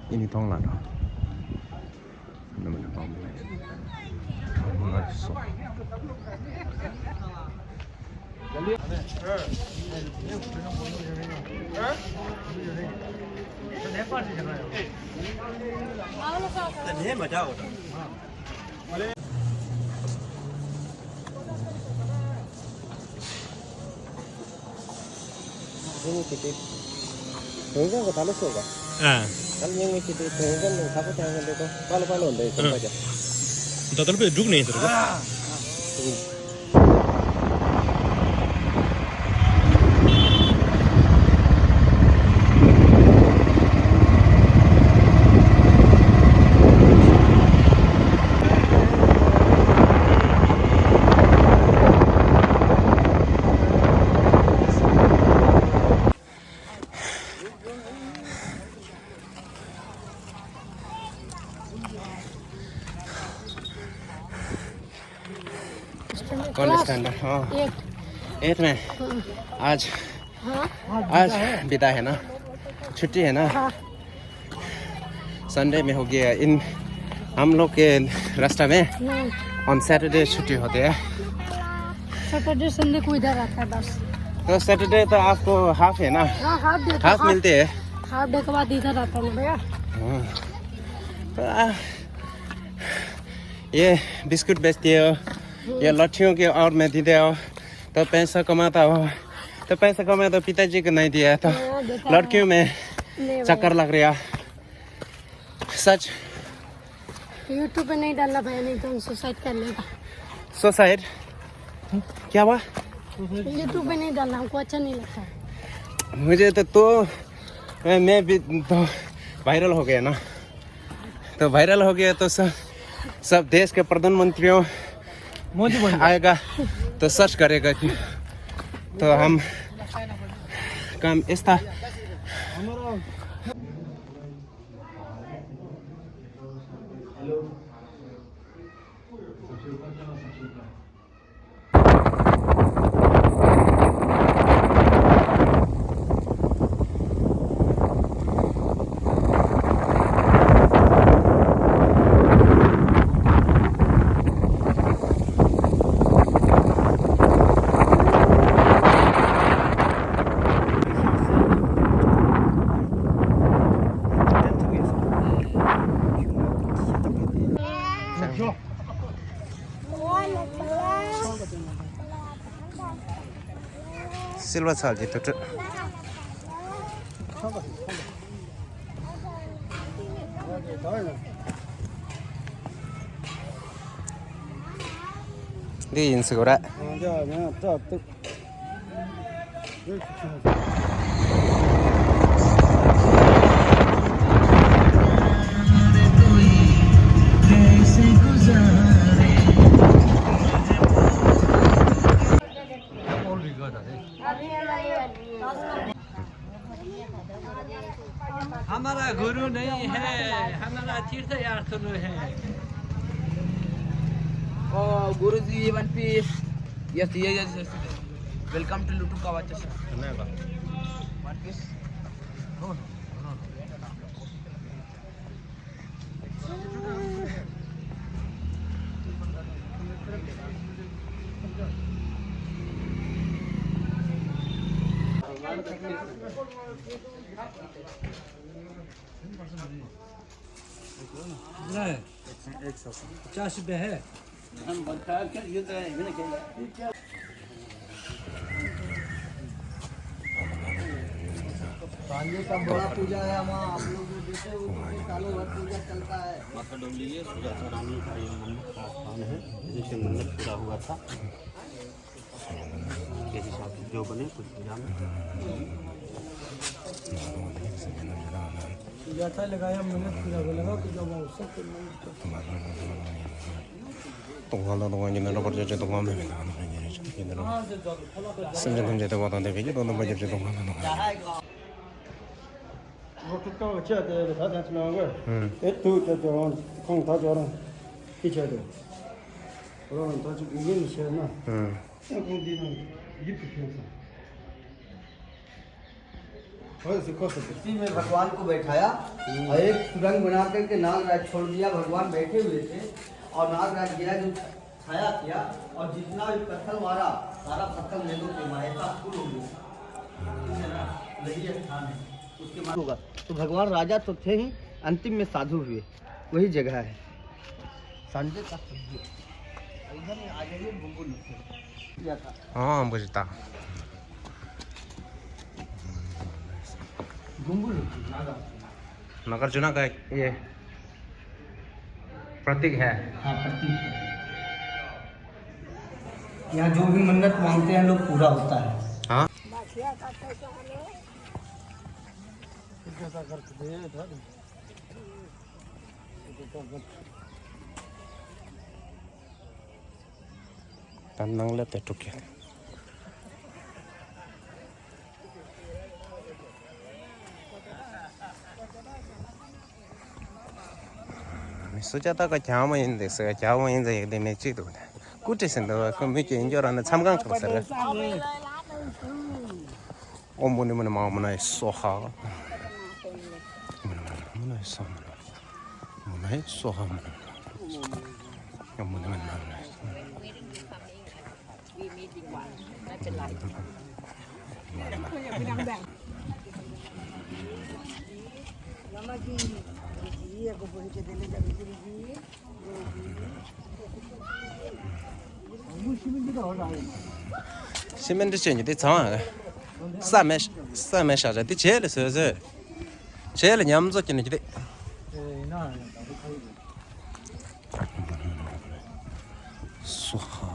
Ini tong lah dah. Nama dia bom. Masuk. Ini kita tunggu ke talas hoga. Kalau yang kita tunggu kan siapa yang itu palu-palu ada itu saja. Entah terlebih duduk nih terus. कौन standard हाँ eight में आज आज बिता है ना छुट्टी है ना संडे में हो गया इन हम लोग के रास्ता में ऑन सैटरडे छुट्टी होती है सैटरडे संडे को इधर आता है बस तो सैटरडे तो आपको हाफ है ना हाफ मिलते हैं हाफ डे के बाद इधर आता हूँ भैया तो ये बिस्कुट बेचती हो ये लट्ठियों के और मैं दे हो तो पैसा कमाता हो तो पैसा कमाया तो पिताजी को नहीं दिया तो लड़कियों में चक्कर लग रहा सच यूट्यूब पे नहीं डालना भैया नहीं तो सुसाइड कर लेगा सुसाइड क्या हुआ यूट्यूब पे नहीं डालना हमको अच्छा नहीं लगता है मुझे तो मैं भी तो वायरल हो गया ना तो वायरल हो गया तो सब देश के प्रधानमंत्रियों आएगा तो सर्च करेगा कि तो हम काम इस था Silva salji tutu. Đi in segura. हमारा गुरु नहीं है हमारा तीर्थ यात्री है गुरु जी one piece yes yes welcome to लुटू का वाचा वन पीस नहीं 50 रुपये है पानी का बड़ा पूजा है वहाँ आप लोग जो देते हो सालों भर पूजा चलता है माता डोली है पूजा चढ़ाने का ये मंदिर का स्थान है जिससे मंदिर पूरा हुआ था के हिसाब से जो बने कुछ पूजा में पूजा लगाया मैंने पूरा लगा कि जब सब 동화나 동화기는 버저저 동화면 얘네로 선전 전제도 와던데 비지 너는 버저저 동화나 동화 वो कितना अच्छा है दादा चलाओगे एक तो जो कौन था जो 티셔츠. 그럼 더 좀 이게 미셔나. इसी में भगवान को बैठाया और एक सुरंग बना करके नागराज छोड़ दिया। भगवान बैठे हुए थे और नागराज गया जो छाया किया और जितना भी पत्थर मारा सारा पत्थर ले लो के माहेता फूल हो गया। वही स्थान है उसके बाद होगा। तो भगवान राजा तो थे ही, अंतिम में साधु हुए, वही जगह है संजय का। इधर आ जाइए बुलबुल किया था। हाँ बुझता नगर चुना का ये प्रतीक है। हाँ प्रतीक है। यहाँ जो भी मन्नत मांगते हैं लोग पूरा होता है। हाँ tandang lihat ya truk ya. Sujata ka chama inde se chama inde ye de mechi do. Kuti sen do ko mi ke injora na chamgang chok sare. Omuni mun ma mun ai soha. Mun ai soha. Mun ai soha. Mun mun mun. 西门的钱就得涨啊，300下来得钱了是不是？钱了你们做进来就得。说好。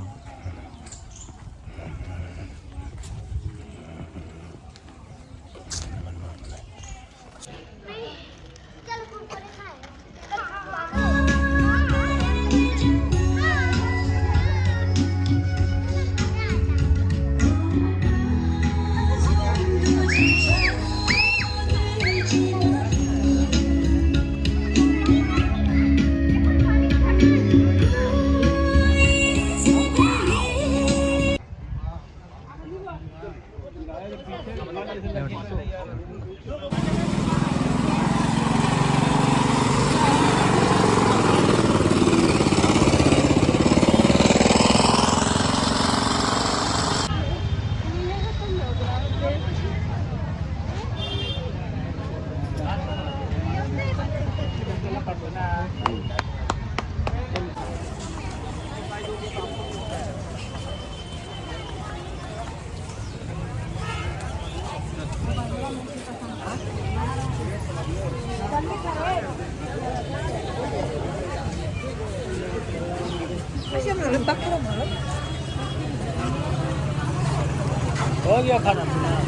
여기가 가는구나.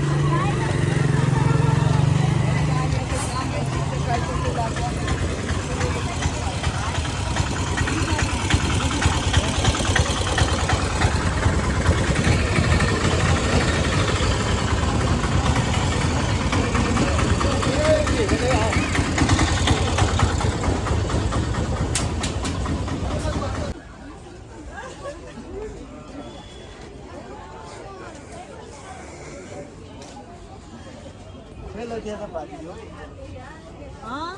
हाँ?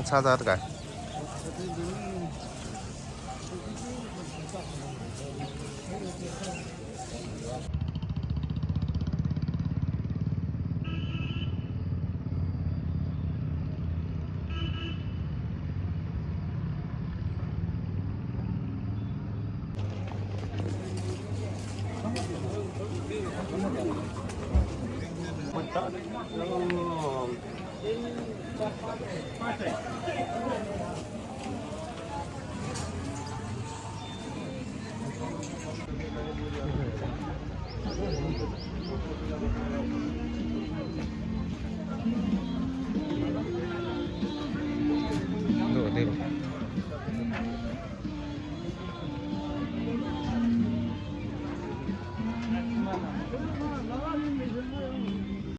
찾아도 가. देखो